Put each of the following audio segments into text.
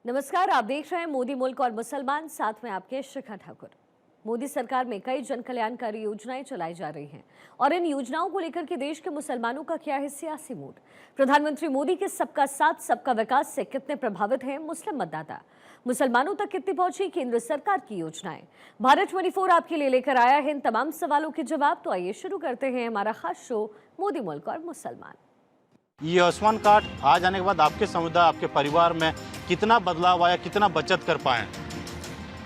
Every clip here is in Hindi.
नमस्कार, आप देख रहे हैं मोदी मुल्क और मुसलमान, साथ में आपके शिखा ठाकुर। मोदी सरकार में कई जन कल्याणकारी योजनाएं चलाई जा रही हैं और इन योजनाओं को लेकर के देश के मुसलमानों का क्या है सियासी मूड। प्रधानमंत्री मोदी के सबका साथ सबका विकास से कितने प्रभावित हैं मुस्लिम मतदाता, मुसलमानों तक कितनी पहुंची केंद्र सरकार की योजनाएं। भारत 24 आपके लिए लेकर आया है इन तमाम सवालों के जवाब। तो आइए शुरू करते हैं हमारा खास शो मोदी मुल्क और मुसलमान। ये आयुष्मान कार्ड आ जाने के बाद आपके समुदाय, आपके परिवार में कितना बदलाव आया, कितना बचत कर पाए?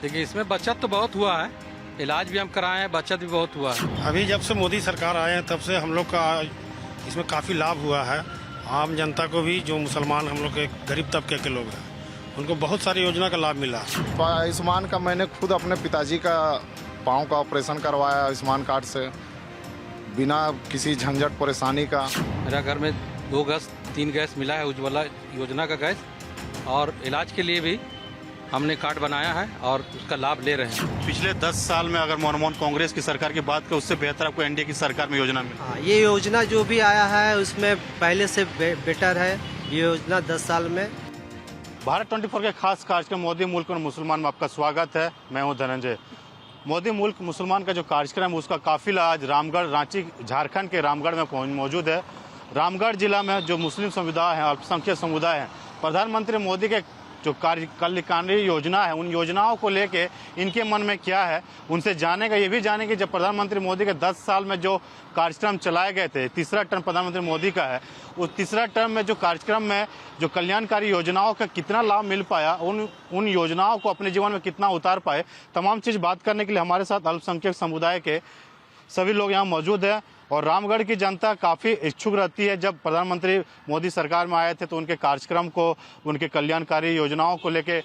देखिए, इसमें बचत तो बहुत हुआ है, इलाज भी हम कराए हैं, बचत भी बहुत हुआ है। अभी जब से मोदी सरकार आए हैं तब से हम लोग का इसमें काफ़ी लाभ हुआ है। आम जनता को भी, जो मुसलमान हम लोग के गरीब तबके के लोग हैं, उनको बहुत सारी योजना का लाभ मिला। तो आयुष्मान का मैंने खुद अपने पिताजी का पाँव का ऑपरेशन करवाया आयुष्मान कार्ड से, बिना किसी झंझट परेशानी का। मेरा घर में 2 गैस 3 गैस मिला है, उज्ज्वला योजना का गैस, और इलाज के लिए भी हमने कार्ड बनाया है और उसका लाभ ले रहे हैं। पिछले 10 साल में अगर मनमोहन कांग्रेस की सरकार की बात करें, उससे बेहतर आपको एनडीए की सरकार में योजना मिली? हाँ, ये योजना जो भी आया है उसमें पहले से बेटर है ये योजना 10 साल में। भारत 24 के खास कार्यक्रम मोदी मुल्क और मुसलमान में आपका स्वागत है। मैं हूं धनंजय। मोदी मुल्क मुसलमान का जो कार्यक्रम है उसका काफिला आज रामगढ़, रांची, झारखंड के रामगढ़ में मौजूद है। रामगढ़ जिला में जो मुस्लिम समुदाय है, अल्पसंख्यक समुदाय है, प्रधानमंत्री मोदी के जो कल्याणकारी योजना है, उन योजनाओं को लेके इनके मन में क्या है, उनसे जानेगा। ये भी जानेंगे जब प्रधानमंत्री मोदी के 10 साल में जो कार्यक्रम चलाए गए थे, तीसरा टर्म प्रधानमंत्री मोदी का है, उस तीसरा टर्म में जो कार्यक्रम में जो कल्याणकारी योजनाओं का कितना लाभ मिल पाया, उन योजनाओं को अपने जीवन में कितना उतार पाए, तमाम चीज़ बात करने के लिए हमारे साथ अल्पसंख्यक समुदाय के सभी लोग यहाँ मौजूद हैं। और रामगढ़ की जनता काफ़ी इच्छुक रहती है। जब प्रधानमंत्री मोदी सरकार में आए थे तो उनके कार्यक्रम को, उनके कल्याणकारी योजनाओं को लेके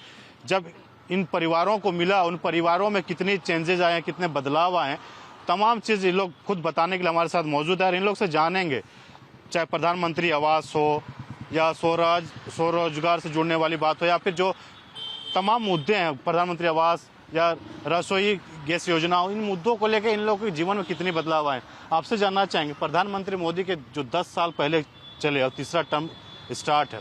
जब इन परिवारों को मिला, उन परिवारों में कितनी चेंजेज आए हैं, कितने बदलाव आए हैं, तमाम चीज़ ये लोग खुद बताने के लिए हमारे साथ मौजूद है। और इन लोग से जानेंगे, चाहे प्रधानमंत्री आवास हो या स्वरोजगार से जुड़ने वाली बात हो, या फिर जो तमाम मुद्दे हैं, प्रधानमंत्री आवास या रसोई गैस योजना, इन मुद्दों को लेकर इन लोगों के जीवन में कितनी बदलाव आए। आपसे जानना चाहेंगे, प्रधानमंत्री मोदी के जो 10 साल पहले चले और तीसरा टर्म स्टार्ट है,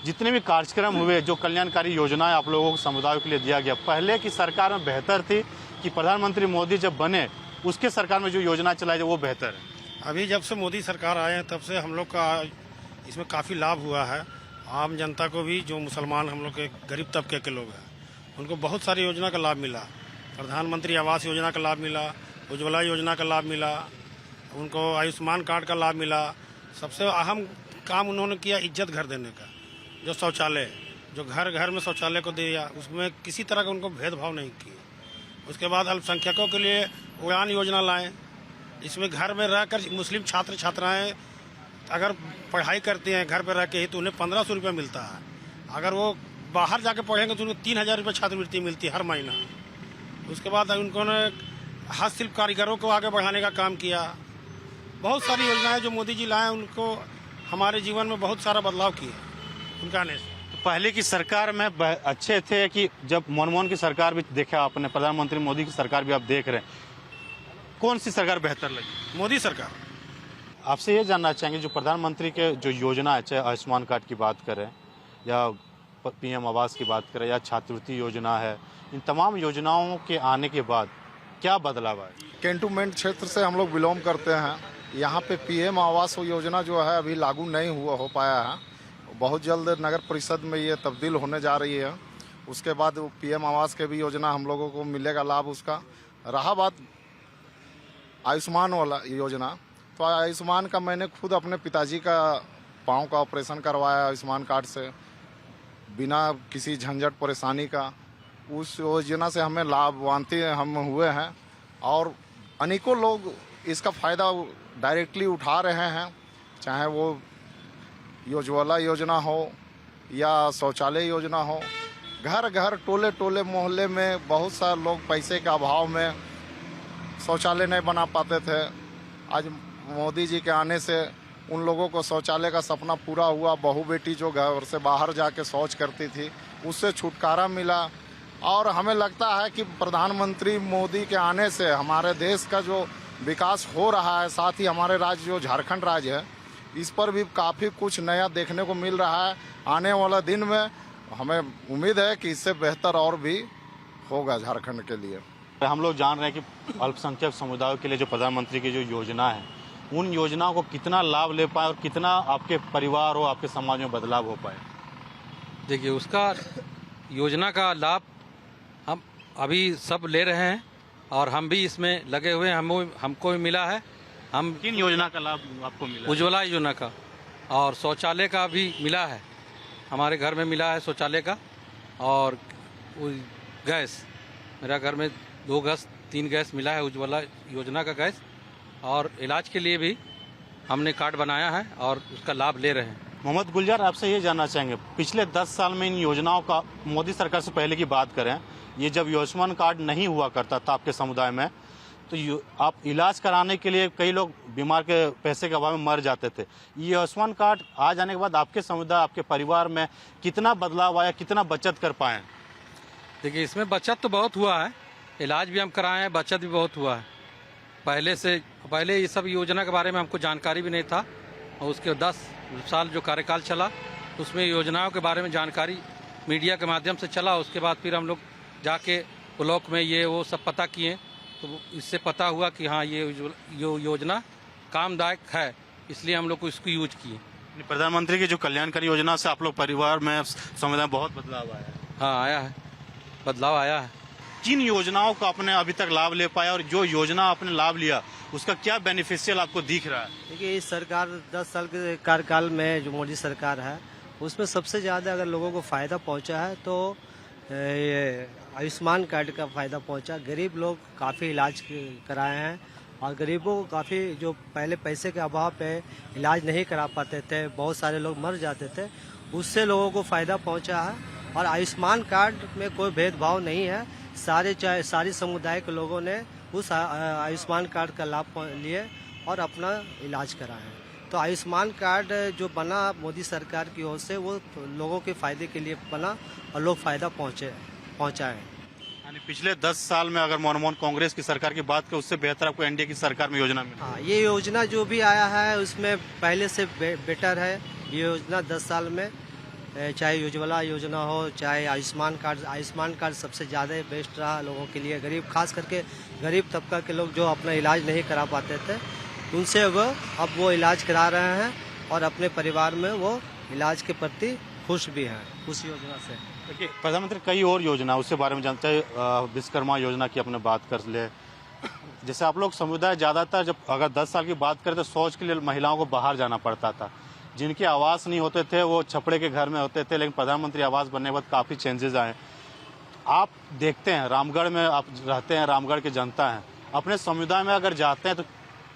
जितने भी कार्यक्रम हुए, जो कल्याणकारी योजनाएं आप लोगों को समुदायों के लिए दिया गया, पहले की सरकार में बेहतर थी कि प्रधानमंत्री मोदी जब बने उसके सरकार में जो योजना चलाई वो बेहतर है? अभी जब से मोदी सरकार आए हैं तब से हम लोग का इसमें काफ़ी लाभ हुआ है। आम जनता को भी, जो मुसलमान हम लोग के गरीब तबके के लोग हैं, उनको बहुत सारी योजना का लाभ मिला। प्रधानमंत्री आवास योजना का लाभ मिला, उज्ज्वला योजना का लाभ मिला, उनको आयुष्मान कार्ड का लाभ मिला। सबसे अहम काम उन्होंने किया इज्जत घर देने का। जो शौचालय, जो घर घर में शौचालय को दिया, उसमें किसी तरह का उनको भेदभाव नहीं किया। उसके बाद अल्पसंख्यकों के लिए उड़ान योजना लाएं। इसमें घर में रहकर मुस्लिम छात्र छात्राएं अगर पढ़ाई करते हैं घर पर रह के ही, तो उन्हें 1500 रुपये मिलता है। अगर वो बाहर जाके पढ़ेंगे तो उनको 3000 रुपये छात्रवृत्ति मिलती है हर महीना। उसके बाद उन्होंने हस्तशिल्प कारीगरों को आगे बढ़ाने का काम किया। बहुत सारी योजनाएं जो मोदी जी लाए, उनको हमारे जीवन में बहुत सारा बदलाव किए उनका आने से। तो पहले की सरकार में अच्छे थे कि जब मनमोहन की सरकार भी देखा आपने, प्रधानमंत्री मोदी की सरकार भी आप देख रहे हैं, कौन सी सरकार बेहतर लगी? मोदी सरकार। आपसे ये जानना चाहेंगे, जो प्रधानमंत्री के जो योजना है, चाहे आयुष्मान कार्ड की बात करें या पीएम आवास की बात करें या छात्रवृत्ति योजना है, इन तमाम योजनाओं के आने के बाद क्या बदलाव आया? कैंटोनमेंट क्षेत्र से हम लोग बिलोंग करते हैं। यहाँ पे पीएम आवास योजना जो है अभी लागू नहीं हो पाया है। बहुत जल्द नगर परिषद में ये तब्दील होने जा रही है। उसके बाद पीएम आवास के भी योजना हम लोगों को मिलेगा लाभ उसका। रहा बात आयुष्मान वाला योजना, तो आयुष्मान का मैंने खुद अपने पिताजी का पाँव का ऑपरेशन करवाया आयुष्मान कार्ड से, बिना किसी झंझट परेशानी का। उस योजना से हमें लाभान्वित हम हुए हैं और अनेकों लोग इसका फ़ायदा डायरेक्टली उठा रहे हैं। चाहे वो उज्ज्वला योजना हो या शौचालय योजना हो, घर घर, टोले टोले, मोहल्ले में बहुत सारे लोग पैसे के अभाव में शौचालय नहीं बना पाते थे। आज मोदी जी के आने से उन लोगों को शौचालय का सपना पूरा हुआ। बहू बेटी जो घर से बाहर जाके शौच करती थी, उससे छुटकारा मिला। और हमें लगता है कि प्रधानमंत्री मोदी के आने से हमारे देश का जो विकास हो रहा है, साथ ही हमारे राज्य जो झारखंड राज्य है, इस पर भी काफ़ी कुछ नया देखने को मिल रहा है। आने वाला दिन में हमें उम्मीद है कि इससे बेहतर और भी होगा झारखंड के लिए। हम लोग जान रहे हैं कि अल्पसंख्यक समुदायों के लिए जो प्रधानमंत्री की जो योजना है, उन योजनाओं को कितना लाभ ले पाए और कितना आपके परिवार हो, आपके समाज में बदलाव हो पाए। देखिए, उसका योजना का लाभ हम अभी सब ले रहे हैं और हम भी इसमें लगे हुए हैं। हमको भी मिला है। हम किन योजना का लाभ आपको मिला? उज्ज्वला योजना का और शौचालय का भी मिला है। हमारे घर में मिला है शौचालय का और गैस, मेरा घर में 2 गैस 3 गैस मिला है उज्ज्वला योजना का गैस। और इलाज के लिए भी हमने कार्ड बनाया है और उसका लाभ ले रहे हैं। मोहम्मद गुलजार, आपसे ये जानना चाहेंगे, पिछले 10 साल में इन योजनाओं का, मोदी सरकार से पहले की बात करें, ये जब आयुष्मान कार्ड नहीं हुआ करता था आपके समुदाय में, तो आप इलाज कराने के लिए कई लोग बीमार के पैसे के अभाव में मर जाते थे। ये आयुष्मान कार्ड आ जाने के बाद आपके समुदाय, आपके परिवार में कितना बदलाव आया, कितना बचत कर पाए? देखिए, इसमें बचत तो बहुत हुआ है। इलाज भी हम कराए हैं, बचत भी बहुत हुआ है। पहले ये सब योजना के बारे में हमको जानकारी भी नहीं था और उसके 10 साल जो कार्यकाल चला उसमें योजनाओं के बारे में जानकारी मीडिया के माध्यम से चला। उसके बाद फिर हम लोग जाके ब्लॉक में ये वो सब पता किए, तो इससे पता हुआ कि हाँ, ये योजना कामदायक है, इसलिए हम लोग को इसको यूज किए। प्रधानमंत्री की जो कल्याणकारी योजना से आप लोग परिवार में, समुदाय में बहुत बदलाव आया है। हाँ, आया है, बदलाव आया है। किन योजनाओं का आपने अभी तक लाभ ले पाया और जो योजना आपने लाभ लिया उसका क्या बेनिफिशियल आपको दिख रहा है? देखिए, इस सरकार 10 साल के कार्यकाल में जो मोदी सरकार है उसमें सबसे ज़्यादा अगर लोगों को फ़ायदा पहुंचा है तो ये आयुष्मान कार्ड का फ़ायदा पहुंचा। गरीब लोग काफ़ी इलाज कराए हैं और गरीबों को काफ़ी, जो पहले पैसे के अभाव पे इलाज नहीं करा पाते थे, बहुत सारे लोग मर जाते थे, उससे लोगों को फ़ायदा पहुंचा है। और आयुष्मान कार्ड में कोई भेदभाव नहीं है, सारी समुदाय के लोगों ने उस आयुष्मान कार्ड का लाभ लिए और अपना इलाज कराए। तो आयुष्मान कार्ड जो बना मोदी सरकार की ओर से, वो लोगों के फायदे के लिए बना और लोग फायदा पहुंचाए। यानी पिछले 10 साल में अगर मनमोहन कांग्रेस की सरकार की बात करें, उससे बेहतर आपको एनडीए की सरकार में योजना मिली? हाँ, ये योजना जो भी आया है उसमें पहले से बेटर है। ये योजना 10 साल में, चाहे उज्ज्वला योजना हो, चाहे आयुष्मान कार्ड सबसे ज़्यादा बेस्ट रहा लोगों के लिए। गरीब, खास करके गरीब तबका के लोग जो अपना इलाज नहीं करा पाते थे, उनसे अब वो इलाज करा रहे हैं और अपने परिवार में वो इलाज के प्रति खुश भी हैं उस योजना से। देखिए, प्रधानमंत्री कई और योजना उसके बारे में जानते हैं। विश्वकर्मा योजना की अपने बात कर ले, जैसे आप लोग समुदाय ज़्यादातर, जब अगर 10 साल की बात करें तो शौच के लिए महिलाओं को बाहर जाना पड़ता था। जिनके आवास नहीं होते थे वो छपड़े के घर में होते थे, लेकिन प्रधानमंत्री आवास बनने के बाद काफ़ी चेंजेस आए। आप देखते हैं, रामगढ़ में आप रहते हैं, रामगढ़ के जनता हैं, अपने समुदाय में अगर जाते हैं तो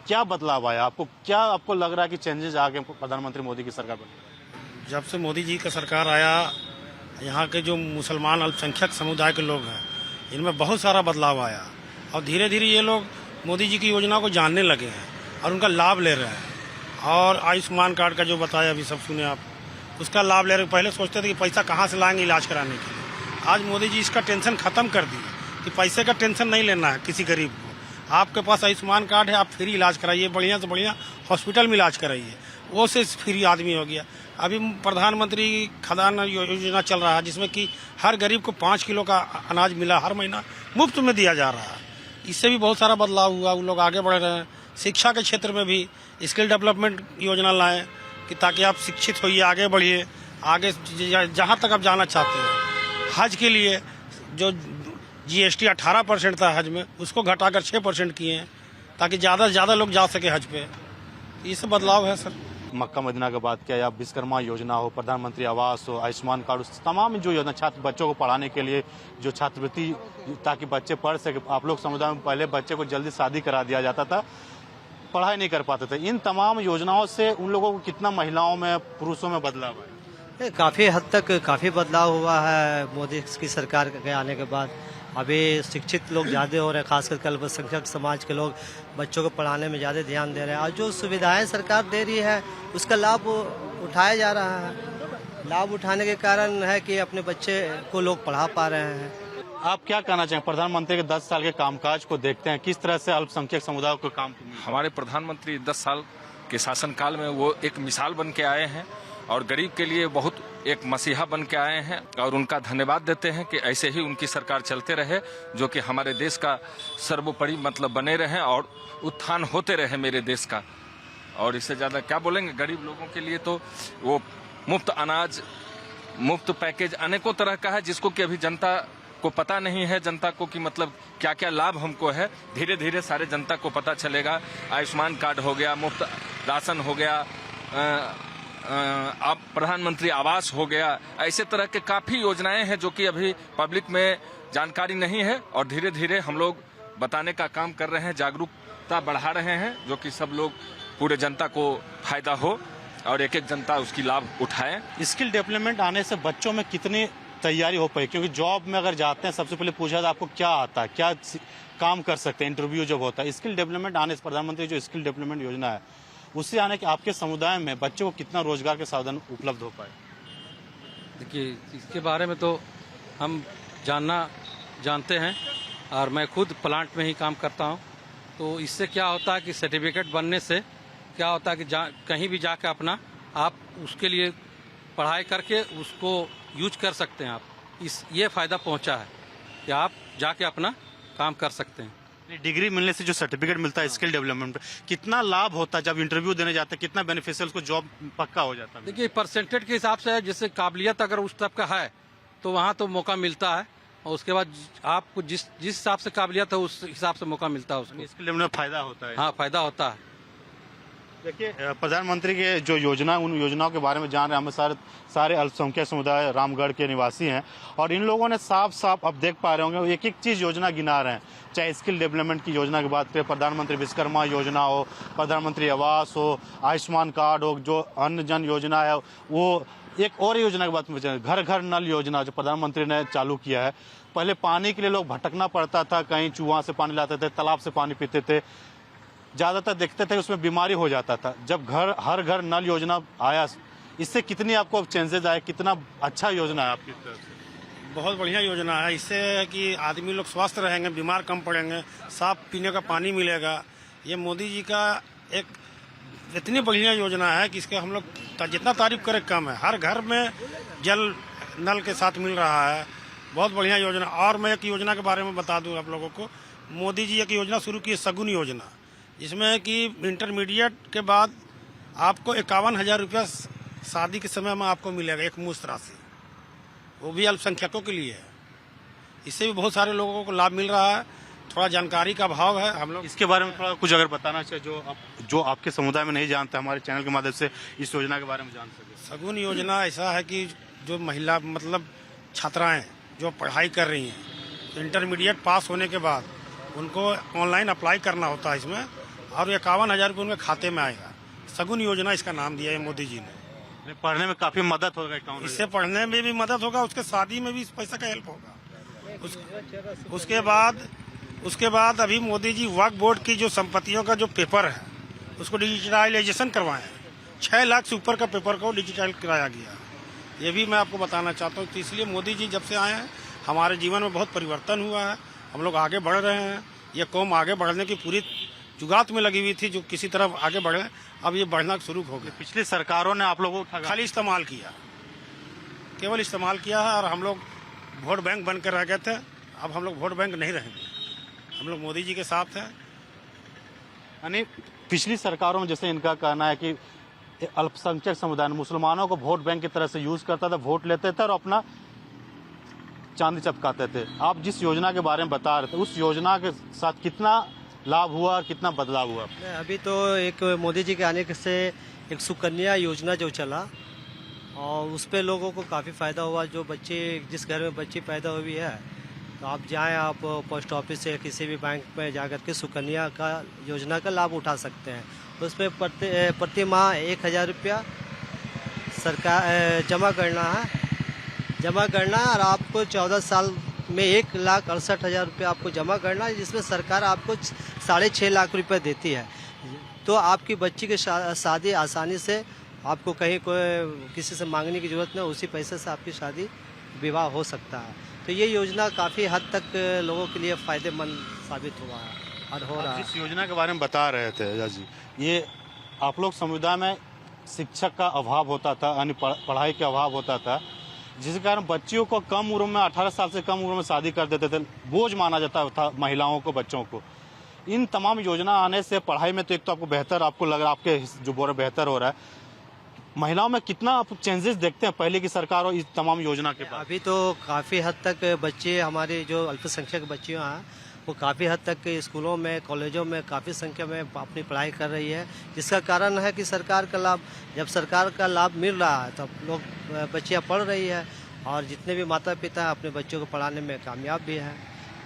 क्या बदलाव आया? आपको लग रहा है कि चेंजेस आ गए प्रधानमंत्री मोदी की सरकार बनी? जब से मोदी जी का सरकार आया, यहाँ के जो मुसलमान अल्पसंख्यक समुदाय के लोग हैं, इनमें बहुत सारा बदलाव आया और धीरे धीरे ये लोग मोदी जी की योजना को जानने लगे हैं और उनका लाभ ले रहे हैं। और आयुष्मान कार्ड का जो बताया अभी सब सुने आप, उसका लाभ ले रहे। पहले सोचते थे कि पैसा कहाँ से लाएंगे इलाज कराने के लिए, आज मोदी जी इसका टेंशन खत्म कर दिए कि पैसे का टेंशन नहीं लेना है किसी गरीब को। आपके पास आयुष्मान कार्ड है, आप फ्री इलाज कराइए, बढ़िया से बढ़िया हॉस्पिटल में इलाज कराइए, वो से फ्री आदमी हो गया। अभी प्रधानमंत्री खाद्यान्न योजना चल रहा है, जिसमें कि हर गरीब को 5 किलो का अनाज मिला, हर महीना मुफ्त में दिया जा रहा है। इससे भी बहुत सारा बदलाव हुआ, उन लोग आगे बढ़ रहे हैं। शिक्षा के क्षेत्र में भी स्किल डेवलपमेंट योजना लाएं कि ताकि आप शिक्षित होइए, आगे बढ़िए, आगे जहाँ तक आप जाना चाहते हैं। हज के लिए जो GST 18% था हज में, उसको घटाकर 6% किए हैं ताकि ज़्यादा से ज़्यादा लोग जा सके हज पे। ये सब बदलाव है सर। मक्का मदीना की बात किया, या विश्वकर्मा योजना हो, प्रधानमंत्री आवास हो, आयुष्मान कार्ड, तमाम जो योजना छात्र बच्चों को पढ़ाने के लिए जो छात्रवृत्ति, ताकि बच्चे पढ़ सके। आप लोग समुदाय में पहले बच्चे को जल्दी शादी करा दिया जाता था, पढ़ाई नहीं कर पाते थे। इन तमाम योजनाओं से उन लोगों को कितना महिलाओं में, पुरुषों में बदलाव है? काफ़ी हद तक काफ़ी बदलाव हुआ है मोदी की सरकार के आने के बाद। अभी शिक्षित लोग ज़्यादा हो रहे हैं, खासकर अल्पसंख्यक समाज के लोग बच्चों को पढ़ाने में ज़्यादा ध्यान दे रहे हैं और जो सुविधाएं सरकार दे रही है उसका लाभ उठाया जा रहा है। लाभ उठाने के कारण है कि अपने बच्चे को लोग पढ़ा पा रहे हैं। आप क्या कहना चाहेंगे? प्रधानमंत्री के 10 साल के कामकाज को देखते हैं, किस तरह से अल्पसंख्यक समुदाय को काम? हमारे प्रधानमंत्री 10 साल के शासनकाल में वो एक मिसाल बन के आए हैं और गरीब के लिए बहुत एक मसीहा बन के आए हैं और उनका धन्यवाद देते हैं कि ऐसे ही उनकी सरकार चलते रहे, जो कि हमारे देश का सर्वोपरि मतलब बने रहे और उत्थान होते रहे मेरे देश का। और इससे ज़्यादा क्या बोलेंगे। गरीब लोगों के लिए तो वो मुफ्त अनाज, मुफ्त पैकेज अनेकों तरह का है, जिसको कि अभी जनता को पता नहीं है। जनता को कि मतलब क्या क्या लाभ हमको है, धीरे धीरे सारे जनता को पता चलेगा। आयुष्मान कार्ड हो गया, मुफ्त राशन हो गया, अब प्रधानमंत्री आवास हो गया, ऐसे तरह के काफ़ी योजनाएं हैं जो कि अभी पब्लिक में जानकारी नहीं है और धीरे धीरे हम लोग बताने का काम कर रहे हैं, जागरूकता बढ़ा रहे हैं, जो कि सब लोग पूरे जनता को फायदा हो और एक एक जनता उसकी लाभ उठाए। स्किल डेवलपमेंट आने से बच्चों में कितनी तैयारी हो पाई? क्योंकि जॉब में अगर जाते हैं सबसे पहले पूछा था आपको क्या आता है, क्या काम कर सकते हैं, इंटरव्यू जब होता है। स्किल डेवलपमेंट आने से प्रधानमंत्री जो स्किल डेवलपमेंट योजना है उससे आने के आपके समुदाय में बच्चों को कितना रोजगार के साधन उपलब्ध हो पाए? देखिए, इसके बारे में तो हम जानते हैं और मैं खुद प्लांट में ही काम करता हूं। तो इससे क्या होता है कि सर्टिफिकेट बनने से क्या होता है कि कहीं भी जाकर अपना आप उसके लिए पढ़ाई करके उसको यूज कर सकते हैं। आप ये फ़ायदा पहुंचा है कि आप जाके अपना काम कर सकते हैं। डिग्री मिलने से जो सर्टिफिकेट मिलता है स्किल डेवलपमेंट, कितना लाभ होता है जब इंटरव्यू देने जाते हैं, कितना बेनिफिशियल उसको जॉब पक्का हो जाता है? देखिए, परसेंटेज के हिसाब से है, जैसे काबिलियत अगर उस तब का है तो वहाँ तो मौका मिलता है और उसके बाद आपको जिस हिसाब से काबिलियत है उस हिसाब से मौका मिलता है उसको। स्किल डेवलपमेंट फायदा होता है। हाँ, फायदा होता है। देखिए, प्रधानमंत्री के जो योजना, उन योजनाओं के बारे में जान रहे हैं। हम सारे अल्पसंख्यक समुदाय रामगढ़ के निवासी हैं और इन लोगों ने साफ साफ अब देख पा रहे होंगे एक एक चीज़ योजना गिना रहे हैं। चाहे स्किल डेवलपमेंट की योजना की बात करें, प्रधानमंत्री विश्वकर्मा योजना हो, प्रधानमंत्री आवास हो, आयुष्मान कार्ड हो, जो अन्न जन योजना है, वो एक और योजना की बात में घर घर नल योजना जो प्रधानमंत्री ने चालू किया है। पहले पानी के लिए लोग भटकना पड़ता था, कहीं चूहा से पानी लाते थे, तालाब से पानी पीते थे, ज़्यादातर देखते थे उसमें बीमारी हो जाता था। जब हर घर नल योजना आया, इससे कितनी आपको चेंजेस आए, कितना अच्छा योजना है आपकी तरफ से? बहुत बढ़िया योजना है। इससे है कि आदमी लोग स्वस्थ रहेंगे, बीमार कम पड़ेंगे, साफ पीने का पानी मिलेगा। ये मोदी जी का एक इतनी बढ़िया योजना है कि इसके हम लोग जितना तारीफ करें कम है। हर घर में जल नल के साथ मिल रहा है। बहुत बढ़िया योजना। और मैं एक योजना के बारे में बता दूं आप लोगों को। मोदी जी एक योजना शुरू की है, सगुन योजना, जिसमें कि इंटरमीडिएट के बाद आपको 51,000 रुपया शादी के समय में आपको मिलेगा, एक मुश्त राशि। वो भी अल्पसंख्यकों के लिए है। इससे भी बहुत सारे लोगों को लाभ मिल रहा है। थोड़ा जानकारी का अभाव है। हम लोग इसके बारे में थोड़ा कुछ अगर बताना चाहिए जो आपके समुदाय में नहीं जानते, हमारे चैनल के माध्यम से इस योजना के बारे में जान सके। सगुन योजना ऐसा है कि जो महिला मतलब छात्राएं जो पढ़ाई कर रही हैं, तो इंटरमीडिएट पास होने के बाद उनको ऑनलाइन अप्लाई करना होता है इसमें, और 51,000 रुपये उनके खाते में आएगा। सगुन योजना इसका नाम दिया है मोदी जी ने। पढ़ने में काफी मदद होगा। इससे पढ़ने में भी मदद होगा, उसके शादी में भी इस पैसा का हेल्प होगा। उसके बाद अभी मोदी जी वक्फ बोर्ड की जो संपत्तियों का जो पेपर है उसको डिजिटलाइजेशन करवाए हैं। 6 लाख से ऊपर का पेपर को डिजिटल कराया गया। ये भी मैं आपको बताना चाहता हूँ। तो इसलिए मोदी जी जब से आए हैं हमारे जीवन में बहुत परिवर्तन हुआ है। हम लोग आगे बढ़ रहे हैं। ये कौम आगे बढ़ने की पूरी जुगात में लगी हुई थी, जो किसी तरफ आगे बढ़े, अब ये बढ़ना शुरू हो गया। पिछली सरकारों ने आप लोगों को खाली इस्तेमाल किया, केवल इस्तेमाल किया है, और हम लोग वोट बैंक बन कर रह गए थे। अब हम लोग वोट बैंक नहीं रहेंगे, हम लोग मोदी जी के साथ हैं। यानी पिछली सरकारों में जैसे इनका कहना है कि अल्पसंख्यक समुदाय मुसलमानों को वोट बैंक की तरह से यूज करता था, वोट लेते थे और अपना चांदी चपकाते थे। आप जिस योजना के बारे में बता रहे थे, उस योजना के साथ कितना लाभ हुआ और कितना बदलाव हुआ? अभी तो एक मोदी जी के आने से एक सुकन्या योजना जो चला, और उस पर लोगों को काफ़ी फ़ायदा हुआ। जो बच्चे, जिस घर में बच्ची पैदा हुई है, तो आप जाएं, आप पोस्ट ऑफिस से किसी भी बैंक में जाकर के सुकन्या का योजना का लाभ उठा सकते हैं। उसमें प्रति माह 1,000 रुपया सरकार जमा करना है और आपको 14 साल में 1,68,000 रुपया आपको जमा करना है, जिसमें सरकार आपको 6.5 लाख रुपए देती है। तो आपकी बच्ची की शादी आसानी से, आपको कहीं किसी से मांगने की जरूरत नहीं, उसी पैसे से आपकी शादी विवाह हो सकता है। तो ये योजना काफ़ी हद तक लोगों के लिए फ़ायदेमंद साबित हुआ है और हो रहा है। जिस योजना के बारे में बता रहे थे आजाद जी, ये आप लोग समुदाय में शिक्षक का अभाव होता था, यानी पढ़ाई का अभाव होता था, जिस कारण बच्चियों को कम उम्र में 18 साल से कम उम्र में शादी कर देते थे, बोझ माना जाता था महिलाओं को, बच्चों को। इन तमाम योजना आने से पढ़ाई में तो एक तो आपको बेहतर, आपको लग रहा है आपके जो बोल रहे बेहतर हो रहा है, महिलाओं में कितना आप चेंजेस देखते हैं पहले की सरकार और इस तमाम योजना के बाद? अभी तो काफ़ी हद तक बच्चे, हमारे जो अल्पसंख्यक बच्चियाँ हैं, वो काफ़ी हद तक स्कूलों में, कॉलेजों में काफ़ी संख्या में अपनी पढ़ाई कर रही है, जिसका कारण है कि सरकार का लाभ, जब सरकार का लाभ मिल रहा है तब लोग, बच्चियाँ पढ़ रही है, और जितने भी माता पिता अपने बच्चों को पढ़ाने में कामयाब भी हैं।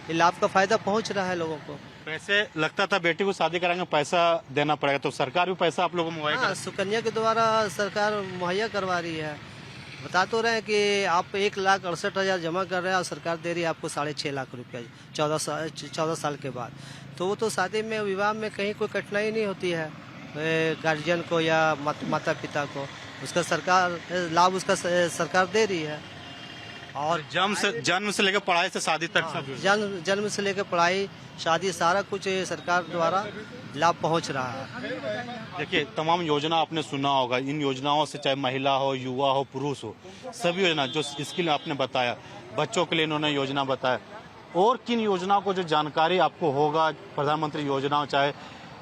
ये लाभ का फ़ायदा पहुंच रहा है लोगों को। पैसे लगता था बेटी को शादी कराएंगे पैसा देना पड़ेगा, तो सरकार भी पैसा आप लोगों को मुहैया हाँ, सुकन्या के द्वारा सरकार मुहैया करवा रही है। बता तो रहे हैं कि आप 1,68,000 जमा कर रहे हैं और सरकार दे रही है आपको 6.5 लाख रुपया 14 साल के बाद। तो वो तो शादी में, विवाह में कहीं कोई कठिनाई नहीं होती है गार्जियन को या माता पिता को, उसका सरकार लाभ उसका सरकार दे रही है। और जन्म से लेकर पढ़ाई से शादी तक सब जन्म से लेकर पढ़ाई, शादी, सारा कुछ सरकार द्वारा लाभ पहुंच रहा है। देखिए, तमाम योजना आपने सुना होगा, इन योजनाओं से चाहे महिला हो, युवा हो, पुरुष हो, सभी योजना जो स्किल आपने बताया, बच्चों के लिए इन्होंने योजना बताया, और किन योजनाओं को जो जानकारी आपको होगा, प्रधानमंत्री योजनाओं, चाहे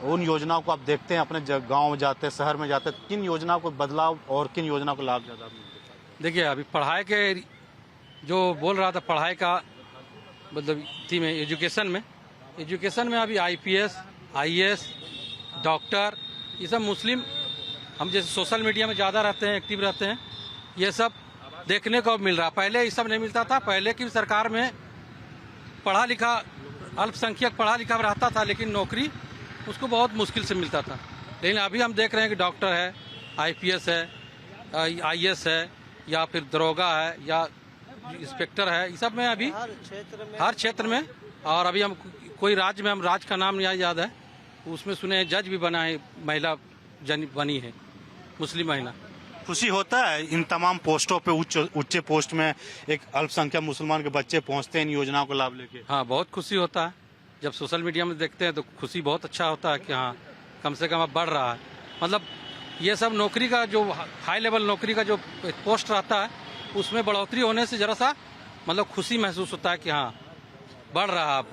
उन योजनाओं को आप देखते हैं अपने गाँव में जाते हैं, शहर में जाते हैं, किन योजनाओं को बदलाव और किन योजनाओं को लाभ ज़्यादा मिलता है? देखिए, अभी पढ़ाई के जो बोल रहा था, पढ़ाई का मतलब थी में एजुकेशन में अभी IPS, IAS, डॉक्टर, ये सब मुस्लिम, हम जैसे सोशल मीडिया में ज़्यादा रहते हैं, एक्टिव रहते हैं, ये सब देखने को मिल रहा। पहले ये सब नहीं मिलता था। पहले की सरकार में पढ़ा लिखा अल्पसंख्यक पढ़ा लिखा रहता था, लेकिन नौकरी उसको बहुत मुश्किल से मिलता था। लेकिन अभी हम देख रहे हैं कि डॉक्टर है, IPS है, IAS है, या फिर दरोगा है, या इंस्पेक्टर है, ये सब में अभी हर क्षेत्र में। और अभी हम कोई राज्य में, हम राज्य का नाम नहीं याद है, उसमें सुने जज भी बना है, महिला बनी है, मुस्लिम महिला। खुशी होता है इन तमाम पोस्टों पे, उच्च पोस्ट में एक अल्पसंख्यक मुसलमान के बच्चे पहुंचते हैं इन योजनाओं को लाभ लेके? हाँ, बहुत खुशी होता है। जब सोशल मीडिया में देखते हैं तो खुशी बहुत अच्छा होता है कि हाँ, कम से कम अब बढ़ रहा है। मतलब ये सब नौकरी का जो हाई लेवल नौकरी का जो पोस्ट रहता है, उसमें बढ़ोतरी होने से जरा सा मतलब खुशी महसूस होता है कि हाँ, बढ़ रहा है,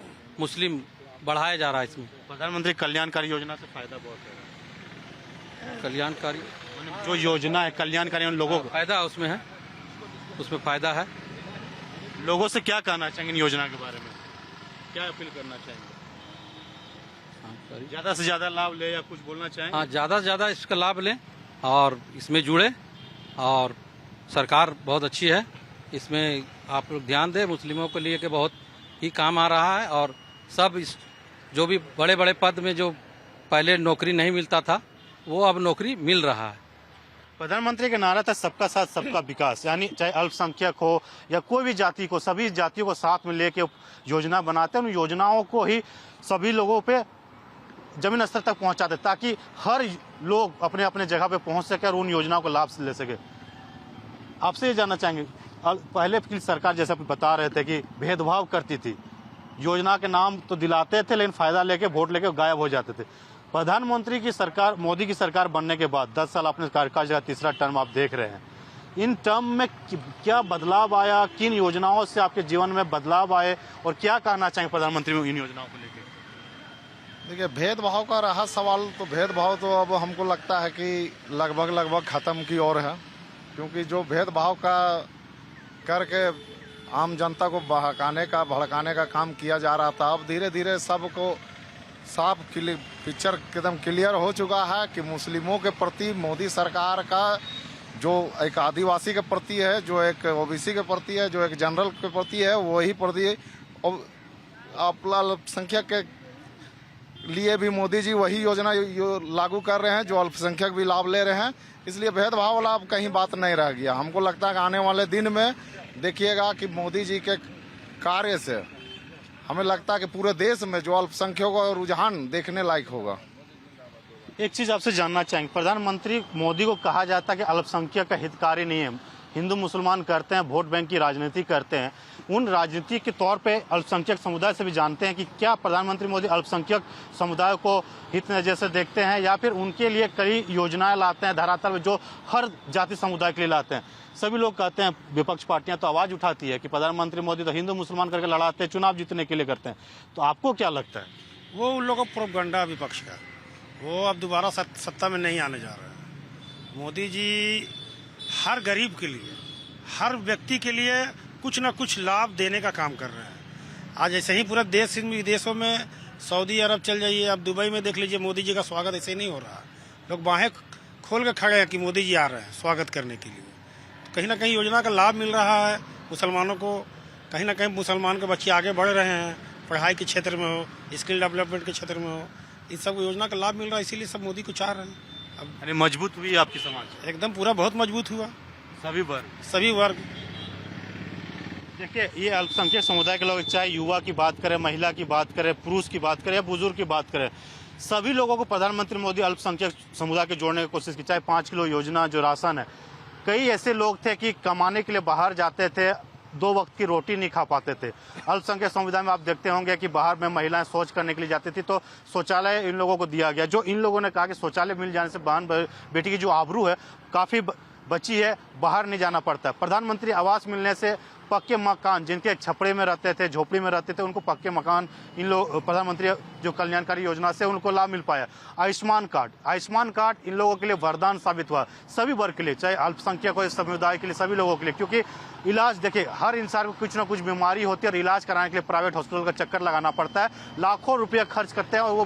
मुस्लिम बढ़ाया जा रहा है। इसमें प्रधानमंत्री कल्याणकारी योजना से फायदा बहुत है। कल्याणकारी जो योजना है कल्याणकारी, उन लोगों को फायदा उसमें है, उसमें फायदा है। लोगों से क्या कहना चाहेंगे इन योजना के बारे में, क्या अपील करना चाहेंगे? ज्यादा से ज्यादा लाभ ले या कुछ बोलना चाहेंगे? हाँ, ज़्यादा से ज़्यादा इसका लाभ लें और इसमें जुड़े, और सरकार बहुत अच्छी है, इसमें आप लोग ध्यान दें। मुस्लिमों के लिए कि बहुत ही काम आ रहा है, और सब इस जो भी बड़े बड़े पद में जो पहले नौकरी नहीं मिलता था, वो अब नौकरी मिल रहा है। प्रधानमंत्री का नारा था सबका साथ सबका विकास, यानी चाहे अल्पसंख्यक हो या कोई भी जाति को, सभी जातियों को साथ में लेके योजना बनाते हैं। उन योजनाओं को ही सभी लोगों पे जमीन स्तर तक पहुंचाते, ताकि हर लोग अपने अपने जगह पे पहुंच सके और उन योजनाओं को लाभ ले सके। आपसे ये जानना चाहेंगे, पहले की सरकार जैसे आप बता रहे थे कि भेदभाव करती थी, योजना के नाम तो दिलाते थे, लेकिन फायदा लेके वोट लेके गायब हो जाते थे। प्रधानमंत्री की सरकार, मोदी की सरकार बनने के बाद 10 साल आपने कार्यकाल का तीसरा टर्म आप देख रहे हैं, इन टर्म में क्या बदलाव आया, किन योजनाओं से आपके जीवन में बदलाव आए, और क्या कहना चाहेंगे प्रधानमंत्री इन योजनाओं को लेकर? देखिए, भेदभाव का रहा सवाल, तो भेदभाव तो अब हमको लगता है कि लगभग खत्म की ओर है, क्योंकि जो भेदभाव का करके आम जनता को भड़काने का काम किया जा रहा था, अब धीरे धीरे सबको साफ पिक्चर एकदम क्लियर हो चुका है कि मुस्लिमों के प्रति मोदी सरकार का जो एक आदिवासी के प्रति है, जो एक OBC के प्रति है, जो एक जनरल के प्रति है, वही प्रति अल्पसंख्यक के लिए भी मोदी जी वही योजना लागू कर रहे हैं, जो अल्पसंख्यक भी लाभ ले रहे हैं। इसलिए भेदभाव वाला अब कहीं बात नहीं रह गया। हमको लगता है कि आने वाले दिन में देखिएगा कि मोदी जी के कार्य से हमें लगता है कि पूरे देश में जो अल्पसंख्यकों का रुझान देखने लायक होगा। एक चीज आपसे जानना चाहेंगे, प्रधानमंत्री मोदी को कहा जाता है कि अल्पसंख्यक का हितकारी नहीं है, हिंदू मुसलमान करते हैं, वोट बैंक की राजनीति करते हैं, उन राजनीति के तौर पे अल्पसंख्यक समुदाय से भी जानते हैं कि क्या प्रधानमंत्री मोदी अल्पसंख्यक समुदाय को हित नजर से देखते हैं या फिर उनके लिए कई योजनाएं लाते हैं धरातल में जो हर जाति समुदाय के लिए लाते हैं। सभी लोग कहते हैं, विपक्ष पार्टियां तो आवाज उठाती है कि प्रधानमंत्री मोदी तो हिंदू मुसलमान करके लड़ाते हैं, चुनाव जीतने के लिए करते हैं। तो आपको क्या लगता है? वो उन लोगों का प्रोपगंडा विपक्ष का, वो अब दोबारा सत्ता में नहीं आने जा रहा है। मोदी जी हर गरीब के लिए, हर व्यक्ति के लिए कुछ न कुछ लाभ देने का काम कर रहे हैं। आज ऐसे ही पूरा देश विदेशों में, सऊदी अरब चल जाइए, अब दुबई में देख लीजिए, मोदी जी का स्वागत ऐसे नहीं हो रहा। लोग बाहें खोल के खड़े हैं कि मोदी जी आ रहे हैं स्वागत करने के लिए। कहीं ना कहीं योजना का लाभ मिल रहा है मुसलमानों को, कहीं ना कहीं मुसलमान के बच्चे आगे बढ़ रहे हैं, पढ़ाई के क्षेत्र में हो, स्किल डेवलपमेंट के क्षेत्र में हो, इन सब योजना का लाभ मिल रहा है, इसीलिए सब मोदी को चाह रहे हैं। अब यानी मजबूत हुई आपकी समाज? एकदम पूरा बहुत मजबूत हुआ, सभी वर्ग। देखिए, ये अल्पसंख्यक समुदाय के लोग, चाहे युवा की बात करें, महिला की बात करें, पुरुष की बात करें या बुजुर्ग की बात करें, सभी लोगों को प्रधानमंत्री मोदी अल्पसंख्यक समुदाय के जोड़ने की कोशिश की। चाहे 5 किलो योजना जो राशन है, कई ऐसे लोग थे कि कमाने के लिए बाहर जाते थे, 2 वक्त की रोटी नहीं खा पाते थे। अल्पसंख्यक समुदाय में आप देखते होंगे कि बाहर में महिलाएं शौच करने के लिए जाती थी, तो शौचालय इन लोगों को दिया गया। जो इन लोगों ने कहा कि शौचालय मिल जाने से बहन बेटी की जो आबरू है काफी बची है, बाहर नहीं जाना पड़ता। प्रधानमंत्री आवास मिलने से पक्के मकान, जिनके छपड़े में रहते थे, झोपड़ी में रहते थे, उनको पक्के मकान इन लोग प्रधानमंत्री जो कल्याणकारी योजना से उनको लाभ मिल पाया। आयुष्मान कार्ड इन लोगों के लिए वरदान साबित हुआ, सभी वर्ग के लिए, चाहे अल्पसंख्यक हो, समुदाय के लिए, सभी लोगों के लिए। क्योंकि इलाज, देखिए, हर इंसान को कुछ ना कुछ बीमारी होती है और इलाज कराने के लिए प्राइवेट हॉस्पिटल का चक्कर लगाना पड़ता है, लाखों रुपया खर्च करते हैं और वो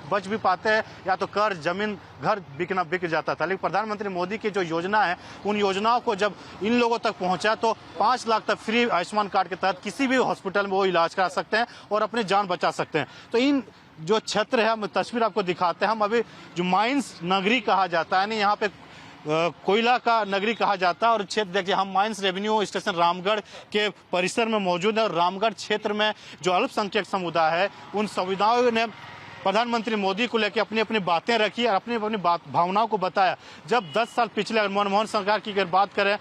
बच भी पाते हैं, या तो कर्ज, जमीन, घर बिक जाता था। लेकिन प्रधानमंत्री मोदी की जो योजना है, उन योजनाओं को जब इन लोगों तक पहुंचा तो 5 लाख तक फ्री आयुष्मान कार्ड के तहत किसी भी हॉस्पिटल में वो इलाज करा सकते हैं और अपनी जान बचा सकते हैं। तो इन जो क्षेत्र है, हम तस्वीर आपको दिखाते हैं, हम अभी जो माइंस नगरी कहा जाता है, यहाँ पे कोयला का नगरी कहा जाता है, और क्षेत्र देखिए, हम माइंस रेवेन्यू स्टेशन रामगढ़ के परिसर में मौजूद है। और रामगढ़ क्षेत्र में जो अल्पसंख्यक समुदाय है, उन समुदायों ने प्रधानमंत्री मोदी को लेकर अपनी अपनी बातें रखी और अपनी अपनी भावनाओं को बताया। जब 10 साल पिछले मनमोहन सरकार की अगर बात करें,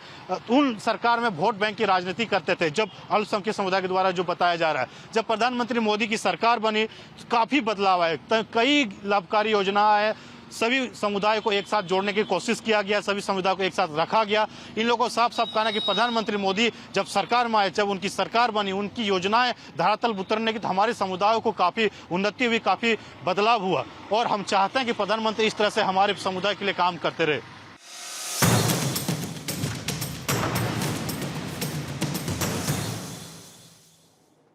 उन सरकार में वोट बैंक की राजनीति करते थे, जब अल्पसंख्यक समुदाय के द्वारा जो बताया जा रहा है। जब प्रधानमंत्री मोदी की सरकार बनी, काफी बदलाव आए, कई लाभकारी योजनाएं, सभी समुदाय को एक साथ जोड़ने की कोशिश किया गया, सभी समुदाय को एक साथ रखा गया। इन लोगों को साफ साफ कहना कि प्रधानमंत्री मोदी जब सरकार में आए, जब उनकी सरकार बनी, उनकी योजनाएं धरातल उतरने की, तो हमारे समुदायों को काफी उन्नति हुई, काफी बदलाव हुआ। और हम चाहते हैं कि प्रधानमंत्री इस तरह से हमारे समुदाय के लिए काम करते रहे।